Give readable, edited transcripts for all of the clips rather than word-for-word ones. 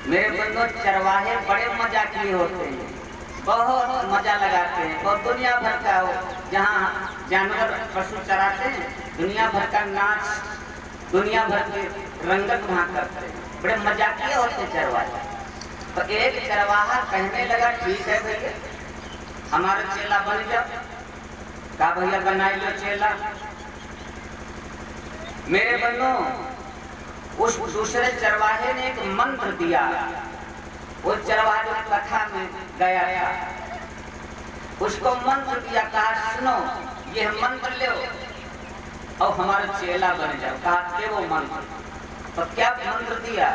मेरे बंधु चरवाहे बड़े मजा किए होते हैं, बहुत मजा लगाते हैं। और दुनिया भर का जहाँ जानवर पशु चराते हैं, दुनिया भर का नाच, दुनिया भर के रंगत वहाँ करते हैं, बड़े मजाकिए होते चरवाहे। तो एक चरवाहा कहने लगा, ठीक है भैया हमारा चेला बन जाओ। का भैया बनाई लो चेला। मेरे बंधु उस दूसरे चरवाहे ने एक मंत्र दिया। वो चरवाहा जो कथा में गया था, उसको मंत्र दिया, कहा सुनो ये मंत्र ले और हमारा चेला बन जाओ। कहा के वो मंत्र, तो क्या मंत्र दिया?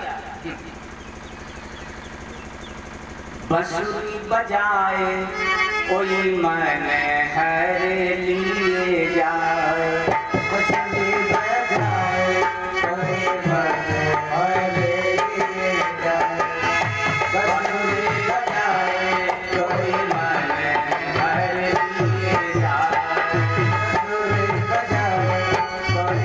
बांसुरी बजाए कोई मन हर लिए जाए, बांसुरी बजाए कोई मन हर लिए जाए, बांसुरी बजाए कोई मन हर लिए जाए, बांसुरी बजाए कोई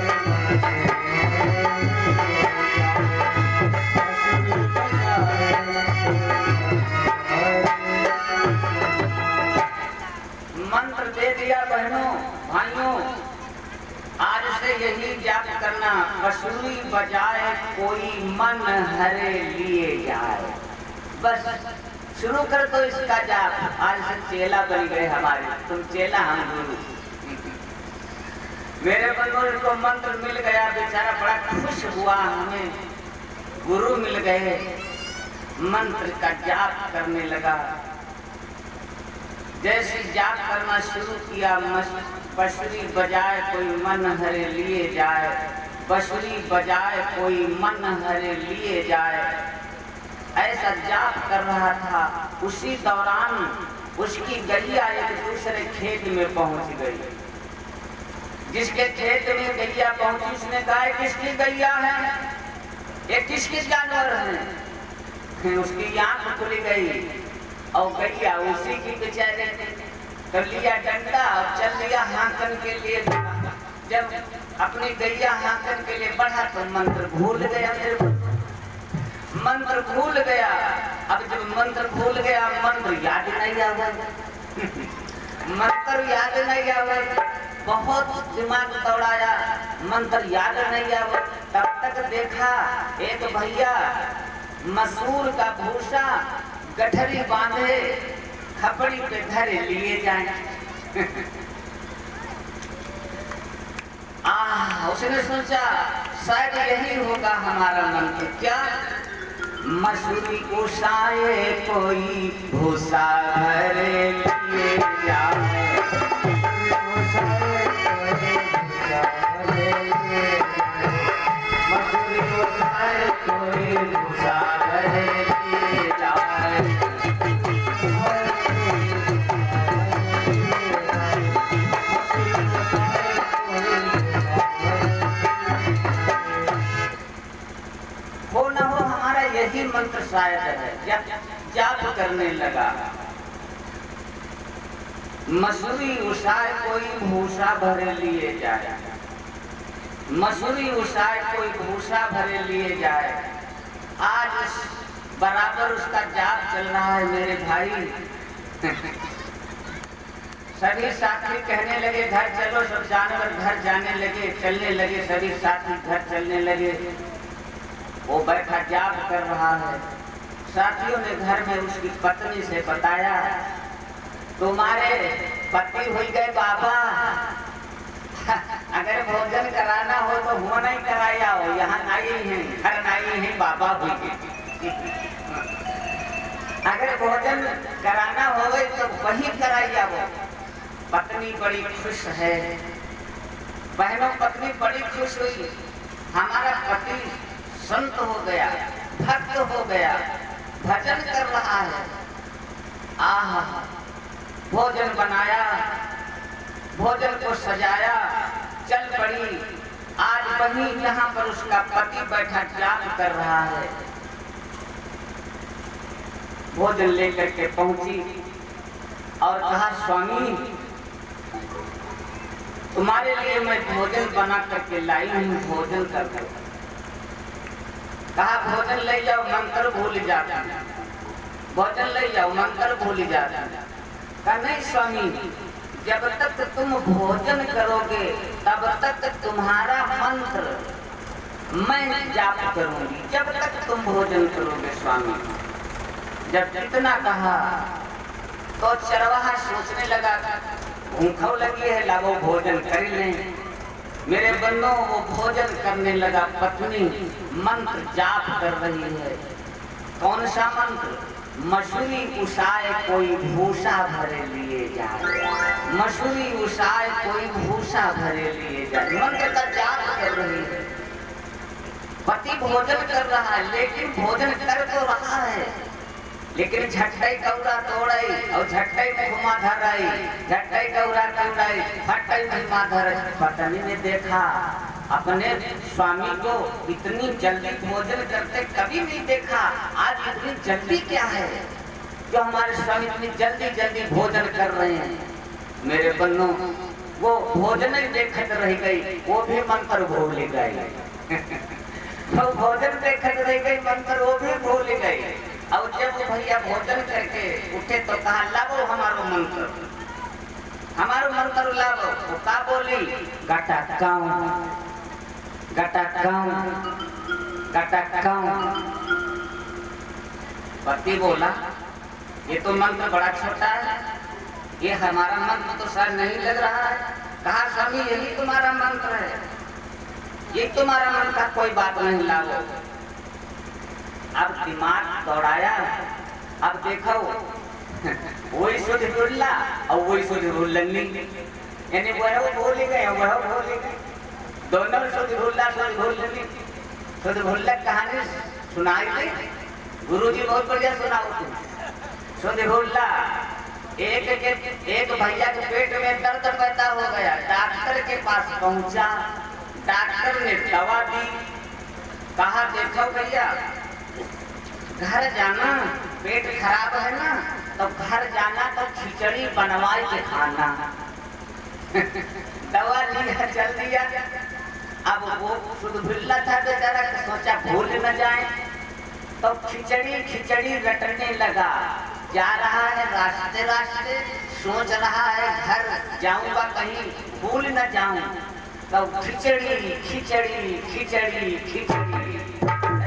मंत्र दे दिया। बहनों भाइयों, आज से यही जाप करना, बांसुरी बजाए कोई मन हरे लिए जाए। बस शुरू कर दो इसका जाप। आज से चेला बन गए हमारे, तुम चेला हम गुरु। मेरे बंधु को मंत्र मिल गया, बेचारा बड़ा खुश हुआ, हमें गुरु मिल गए। मंत्र का जाप करने लगा। जैसे जाप करना शुरू किया, बांसुरी बजाए कोई मन हरे लिए जाए, बांसुरी बजाए कोई मन हरे लिए जाए, ऐसा जाप कर रहा था। उसी दौरान उसकी गैया एक दूसरे खेत में पहुंच गई। जिसके खेत में गैया पहुंची, उसने कहा किसकी गैया है, ये किसके जानवर है? उसकी आंख खुल गई और गैया उसी की बेचारे कर लिया डंडा और चल लिया हांकन के लिए। जब अपनी गैया हांकन के लिए बढ़ा तो मंत्र भूल गया। मंत्र भूल गया। अब जब मंत्र भूल गया, मंत्र याद नहीं आया। मंत्र याद नहीं आया, बहुत दिमाग दौड़ाया, मंत्र याद नहीं आया। तब तक देखा एक भैया मसूर का भूसा गठरी बांधे खपड़ी पे धरे लिए जाए। उसने सोचा शायद यही होगा हमारा मंत्र। क्या? मसूरी उसाए कोई भूसा धरे लिए जाए, मसूरी उसाए कोई भूसा धरे लिए जाए। हो न हो हमारा यही मंत्र शायद है। जाप करने लगा, मसूरी उसाए कोई भूसा भरे लिए जाए, मसूरी उसाए कोई भूसा भरे लिए जाए। आज बराबर उसका जाप चल रहा है मेरे भाई। सभी साथी कहने लगे घर चलो, सब जानवर घर जाने लगे, चलने लगे, सभी साथी घर चलने लगे। वो बैठा जाप कर रहा है। साथियों ने घर में उसकी पत्नी से बताया, तुम्हारे पति हो गए बाबा, अगर भोजन कराना हो तो हुआ नहीं कराया हो, यहाँ आई है, घर आई है बाबा हुई गए। अगर भोजन कराना हो गए तो वही कराइया हो। पत्नी बड़ी खुश है। बहनों, पत्नी बड़ी खुश हुई, हमारा पति संत हो गया, भक्त हो गया, भजन कर रहा है। आहा, भोजन बनाया, भोजन को सजाया, चल पड़ी। आज वहीं जहां पर उसका पति बैठा जाप कर रहा है, भोजन लेकर के पहुंची और कहा, स्वामी तुम्हारे लिए मैं भोजन बना करके लाई हूँ, भोजन कर। कहा भोजन ले जाओ मंत्र भूल जाता, भोजन ले जाओ मंत्र भूल जाता। कहा नहीं स्वामी, जब तक तुम भोजन करोगे तब तक तुम्हारा मंत्र मैं जाप करूंगी, जब तक तुम भोजन करोगे स्वामी। जब इतना कहा तो चरवाहा सोचने लगा, भूखों लगी है, लागो भोजन कर लें। मेरे बन्नो वो भोजन करने लगा, पत्नी मंत्र जाप कर रही है। कौन सा मंत्र? मसूरी उसाए कोई भूसा भरे लिए जाए, मसूरी उसाए कोई भूसा भरे लिए जाए, मंत्र का जाप कर रही है। पति भोजन कर रहा है, लेकिन भोजन कर तो रहा है, लेकिन झट्टई कौरा तोड़ई और झट्टई घुमा धरई, झट्टई कौरा तोड़ई फटई घुमा धरई। पत्नी ने देखा अपने स्वामी को इतनी जल्दी भोजन करते कभी नहीं देखा, आज इतनी जल्दी क्या है जो हमारे स्वामी इतनी जल्दी जल्दी भोजन कर रहे हैं। मेरे बन्नों वो भोजन ही देखत रह गई, वो भी मंत्र भूल गई। वो भोजन देखत रह गई, मंत्र वो भी भूल गई। और जब भैया भोजन करके उठे तो कहा लाओ हमारो मंत्र, हमारो मंत्र लाओ। वो का बोली? गटा काऊ गटा काऊ गटा काऊ। पति बोला ये तो मंत्र बड़ा छोटा है, ये हमारा मंत्र तो शायद नहीं लग रहा है। कहा स्वामी यही तुम्हारा मंत्र है, ये तुम्हारा मंत्र का कोई बात नहीं, लाओ। अब दिमाग दौड़ाया, अब देखो वही शुद्ध बोला और वही शुद्ध बोलनी, यानी वह बोल गए वह बोल गए, दोनों शुद्ध बोला शुद्ध बोलनी। शुद्ध बोलना कहानी सुनाई थी, गुरुजी बहुत बढ़िया सुनाओ तुम। शुद्ध बोला एक भैया के पेट में दर्द पैदा हो गया, डॉक्टर के पास पहुंचा, डॉक्टर ने दवा दी। कहा देखो भैया घर जाना, पेट खराब है ना तो घर जाना तो खिचड़ी बनवाई के खाना। दवा लिया चल दिया। अब वो शुद्ध भुल्ला था बेचारा, सोचा भूल न जाए तो खिचड़ी खिचड़ी रटने लगा। जा रहा है रास्ते रास्ते, सोच रहा है घर जाऊंगा कहीं भूल न जाऊं, तो खिचड़ी खिचड़ी खिचड़ी खिचड़ी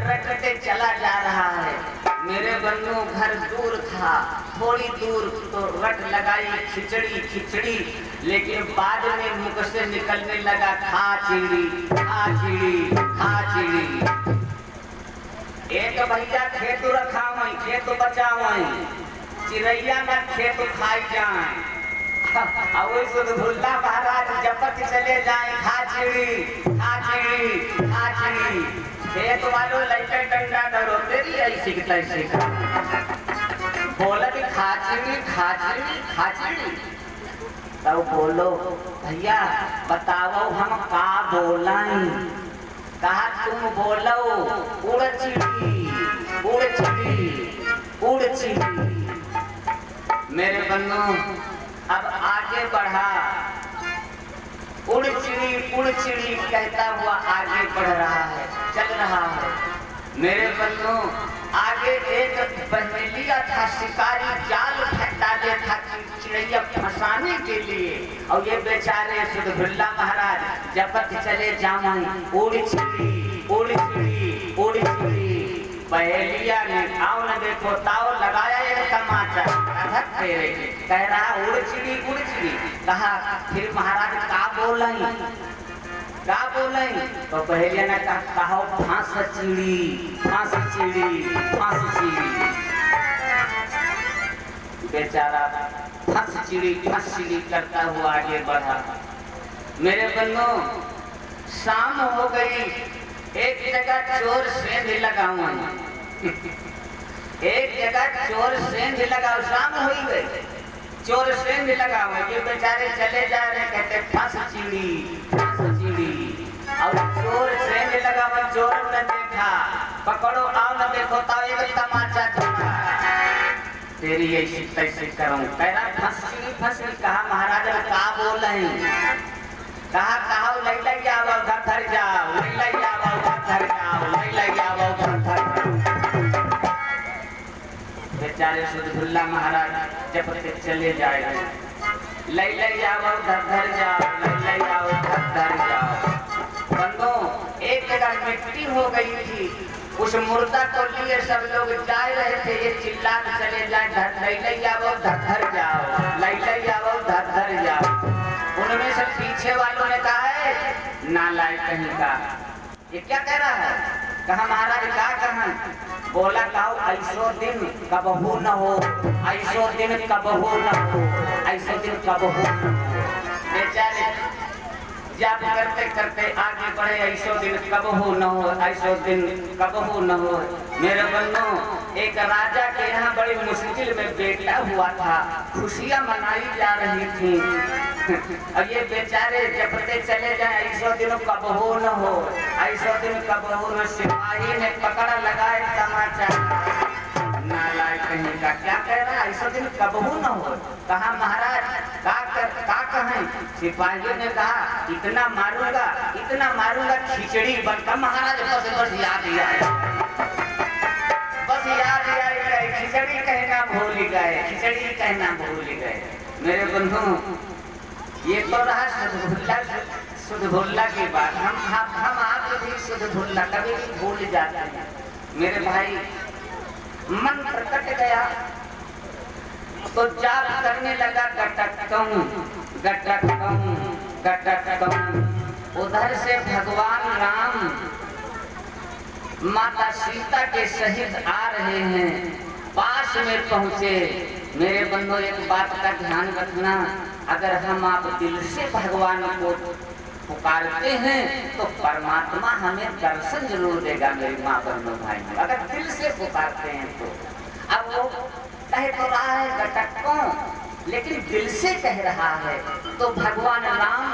रटते चला जा रहा है। मेरे बन्नों घर दूर था, थोड़ी दूर तो रट लगाई खिचड़ी खिचड़ी, लेकिन बाद में मुख से निकलने लगा खा चिड़ी खा चिड़ी खा चिड़ी। एक भैया खेत रखा वहीं खेत बचावई, चिड़ैया न खेत खाई जाए। शुद्ध भुल्ला महाराज जपत चले जाए खा चिड़ी खा चिड़ी खा चिड़ी। खेत वालों लड़के डंडा डरो तेरी ऐसी की तैसी बोला कि खाचड़ी खाचड़ी खाचड़ी। तब बोलो भैया बताओ हम का बोलाई? कहा तुम बोलो उड़ चिड़ी उड़ चिड़ी उड़ चिड़ी। मेरे बन्नों अब आगे बढ़ा, उड़ चिड़ी कहता हुआ आगे बढ़ रहा है, चल रहा है। मेरे बन्नों आगे एक बहेलिया था, शिकारी जाल डाले था चिड़ैया फंसाने के लिए, और ये बेचारे शुद्ध भुल्ला महाराज जपत चले जावन उड़ चिड़ी उड़ चिड़ी उड़ चिड़ी। बहेलिया ने आओ न देखो ताओ लगाया एक तमाचा, कह रहा उड़ चिड़ी उड़ चिड़ी। कहा फिर महाराज का बोलाई का बोलाई? तो बहेलिया ने कहा फांस चिड़ी फांस चिड़ी फांस चिड़ी। बेचारा फंस चिड़ी करता हुआ आगे बढ़ा। मेरे बन्नों शाम हो गई, एक जगह चोर सेंध लगा हुआ, एक जगह चोर सेंध लगा, शाम हो गई चोर सेंध लगा हुआ। ये बेचारे चले जा रहे, कहते फंस चिड़ी फंस चिड़ी। और चोर सेंध लगा हुआ, चोर ने देखा पकड़ो आओ न देखो तो एक तमाचा छोड़ा, तेरी ऐसी तैसी करूं। कह रहा फंस चिड़ी। कहा महाराज का बोल रहे? कहा लैला जाओ घर धर जाओ, लैला जाओ घर धर जाओ, लैला जाओ घर बेचारे सुधुल्ला महाराज जपते चले जाए। लई लई आओ धर जाओ, लई लई आओ धर जाओ। बंदो एक जगह मिट्टी हो गई थी, उस मुर्दा को लिए सब लोग जा रहे थे, ये चिल्ला चले जाए लई लई आओ धर जाओ, लई लई आओ धर जाओ। उनमें से पीछे वालों ने कहा है नालायक कहीं का, ये क्या कह रहा है? कहा महाराज क्या कहा? बोला कहो ऐसो दिन कबहू न हो, ऐसो दिन कबहू न हो, ऐसो दिन कबहू न हो। बेचारे जब करते करते आगे बढ़े, ऐसो दिन कबहू न हो, ऐसो दिन कबहू न हो। मेरे बन्नो एक राजा के यहाँ बड़ी मुश्किल में बेटा हुआ था, खुशियाँ मनाई जा रही थी। अब ये बेचारे जपते चले जाए ऐसो दिन कबहू न हो, ऐसो दिन कबहू न। सिपाही ने पकड़ा लगाए तमाचा, नालायक कहीं का क्या कह रहा है ऐसो दिन कबहू न हो। कहा महाराज का कहें? सिपाहियों ने कहा इतना मारूंगा खिचड़ी बनकर। महाराज बस याद ही आया, बस याद ही आया, खिचड़ी कहना भूल गए, खिचड़ी कहना भूल गए। मेरे बंधु ये तो रहा सुधुल्ला की बात। हम आप भी सुधुल्ला कभी भी भूल जाते हैं। मेरे भाई मंत्र कट गया तो जाप करने लगा गटकम गटकम गटकम। उधर से भगवान राम माता सीता के सहित आ रहे हैं, पास में पहुंचे। मेरे बंधु एक बात का ध्यान रखना, अगर हम आप दिल से भगवान को पुकारते हैं तो परमात्मा हमें दर्शन जरूर देगा। मेरी माँ बहनों भाई, अगर दिल से पुकारते हैं तो। अब वो कह तो रहा है गटकों, लेकिन दिल से कह रहा है। तो भगवान राम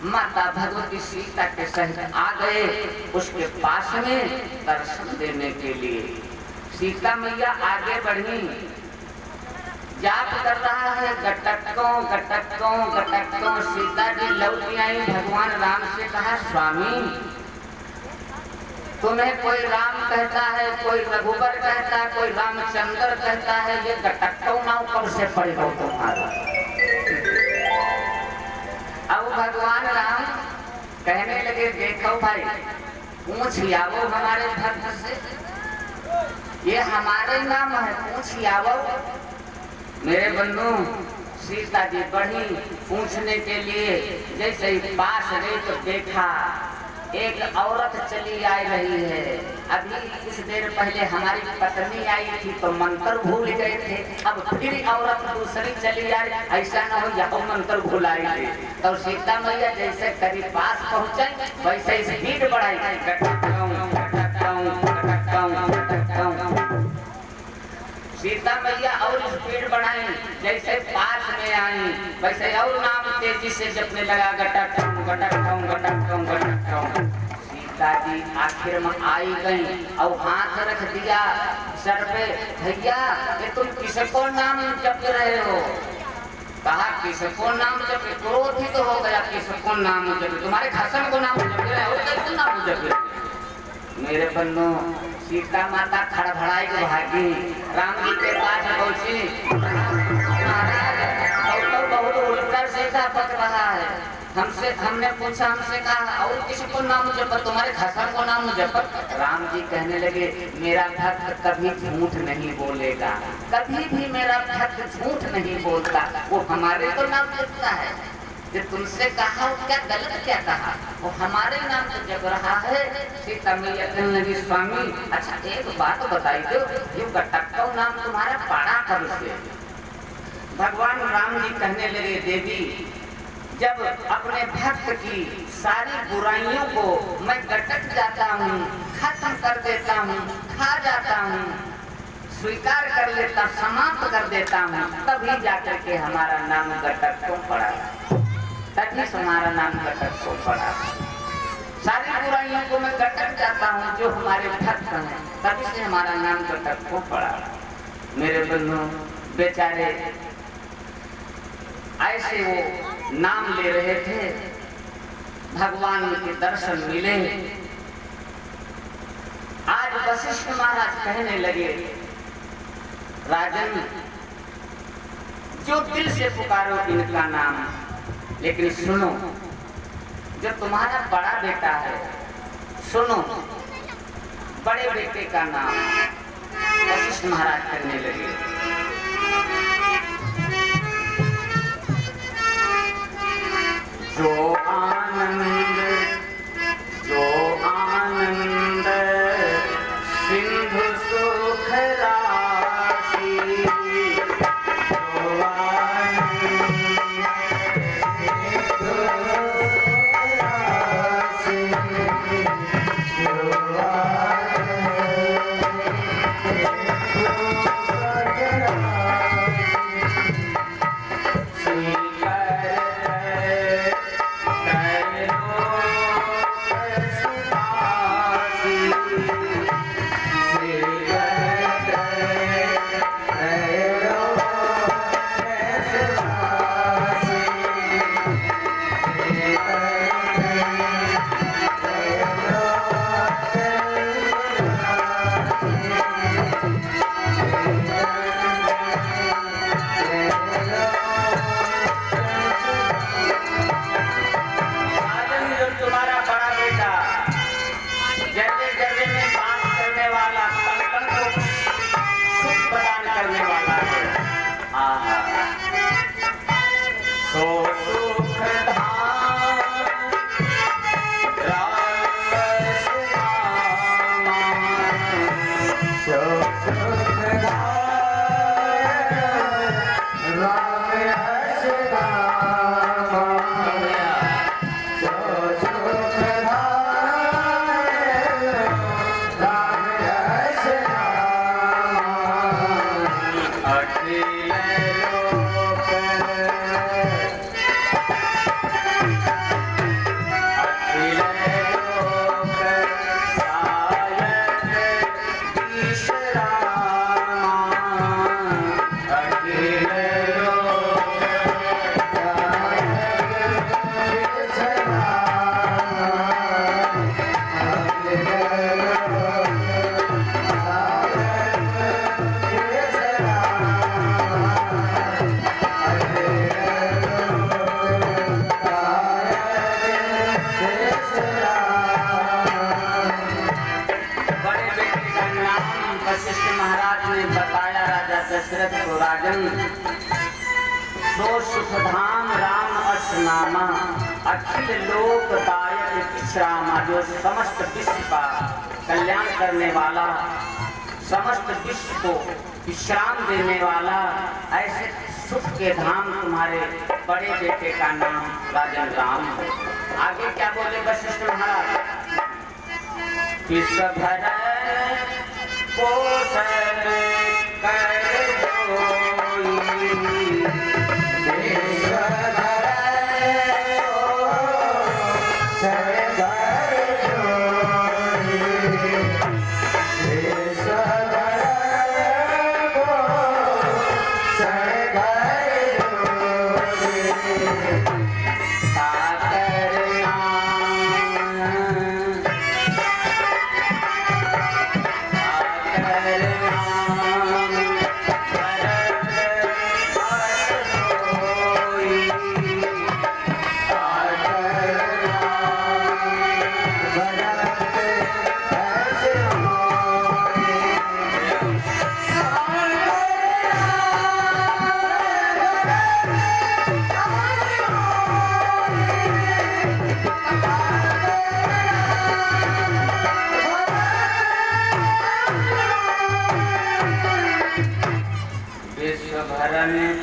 माता भगवती सीता के सहित आ गए उसके पास में दर्शन देने के लिए। सीता मैया आगे बढ़ी, जाप कर रहा है गटकों गटकों गटकों। सीता जी लौट आई, भगवान राम से कहा स्वामी तुम्हें कोई राम कहता है, कोई रघुबर कहता है, कोई रामचंद्र कहता है, ये गटकों नाव कब से पड़े हो तुम्हारा? अब भगवान राम कहने लगे देखो भाई पूछ आवो हमारे भक्त से, ये हमारे नाम है, पूछ आवो। मेरे बंधु सीता जी बढ़ी पूछने के लिए, जैसे ही पास गई तो देखा एक औरत चली आ रही है। अभी कुछ देर पहले हमारी पत्नी आई थी तो मंत्र भूल गए थे, अब फिर औरत दूसरी चली आई, ऐसा न हो या मंत्र भुलाई। तो सीता मैया जैसे करीब पास पहुंचे वैसे स्पीड बढ़ाई, सीता मैया और स्पीड बढ़ाई। जैसे पास में आई वैसे और नाम तेजी से जपने लगा गटकम गटकम गटकम गटकम। सीता जी आखिर में आई गई और हाथ रख दिया सर पे, भैया ये तुम किसको नाम जप रहे हो? कहा किसको नाम जप? क्रोधित तो हो गया, किसको नाम जप? तुम्हारे खसम को नाम जप रहे हो, कैसे नाम जप रहे? मेरे बन्नो सीता माता खड़बड़ाई के भागी, राम जी के पास पहुंची। महाराज तो बहुत उल्टा सीधा पक रहा है, हमने पूछा, हमसे कहा और किसी को नाम जप, तुम्हारे खसम को नाम जप। राम जी कहने लगे मेरा भक्त कभी झूठ नहीं बोलेगा, कभी भी मेरा भक्त झूठ नहीं बोलता, वो हमारे तो नाम जपता है। जो तुमसे कहा क्या गलत क्या कहा, वो हमारे नाम तो जप रहा है। सीता मैया कहने लगी स्वामी अच्छा एक बात बताई दो, ये गटकौ नाम तुम्हारा पड़ा कब से? भगवान राम जी कहने लगे देवी जब अपने भक्त की सारी बुराइयों को मैं गटक जाता हूँ, खत्म कर देता हूँ, खा जाता हूँ, स्वीकार कर लेता, समाप्त कर देता हूँ, तभी जाकर के हमारा नाम गटकौ पड़ा, तभी हमारा नाम गटकौ पड़ा। सारी बुराइयों को मैं गटक जाता हूँ जो हमारे भक्त हैं, तभी से हमारा नाम गटकौ पड़ा। मेरे बंधु बेचारे ऐसे वो नाम ले रहे थे, भगवान के दर्शन मिले। आज वशिष्ठ महाराज कहने लगे राजन, जो दिल से पुकारो इनका नाम, लेकिन सुनो, जो तुम्हारा बड़ा बेटा है, सुनो, बड़े बेटे का नाम वशिष्ठ महाराज करने लगे। जो आनंद सिंधु सुख राशि, जो आनंद सिंधु सुख राशि, जो दशरथ को राजन, सो सुखधाम राम अश्नामा, अखिल लोकदायक विश्रामा, जो समस्त विश्व का कल्याण करने वाला, समस्त विश्व को विश्राम देने वाला, ऐसे सुख के धाम तुम्हारे बड़े बेटे का नाम राजन राम। आगे क्या बोले वशिष्ठ महाराज? विश्व भर पोषण कर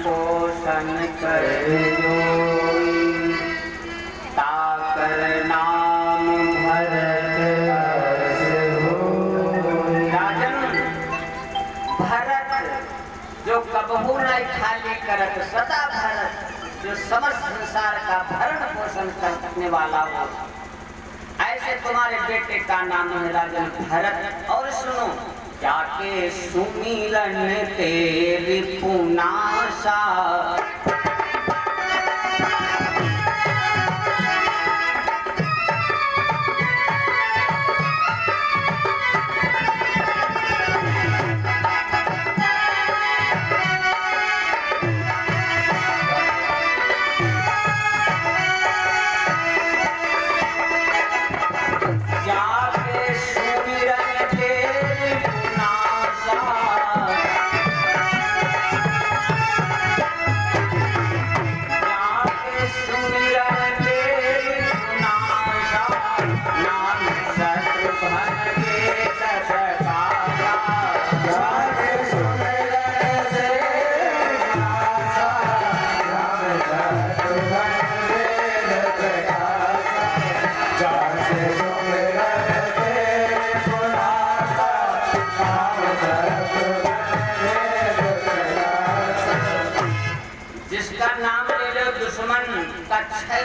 पोषण कर ताकर नाम भरत। राजन, भरत जो कबहू न खाली करत, सदा भरत जो समस्त संसार का भरण पोषण करने वाला हो, ऐसे तुम्हारे बेटे का नाम है राजन भरत। और सुनो, जाके सुमिरन तेरी पुनासा,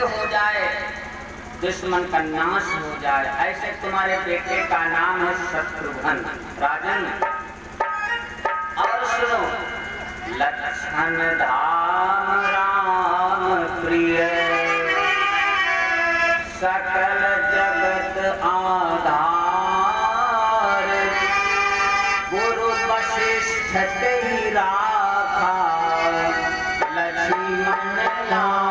हो जाए, दुश्मन का नाश हो जाए। ऐसे तुम्हारे बेटे का नाम है शत्रुघ्न। राजन और सुनो, लक्षण धाम राम प्रिय, सकल जगत आधार, गुरु वशिष्ठ तेहि राखा, लक्ष्मण लाल।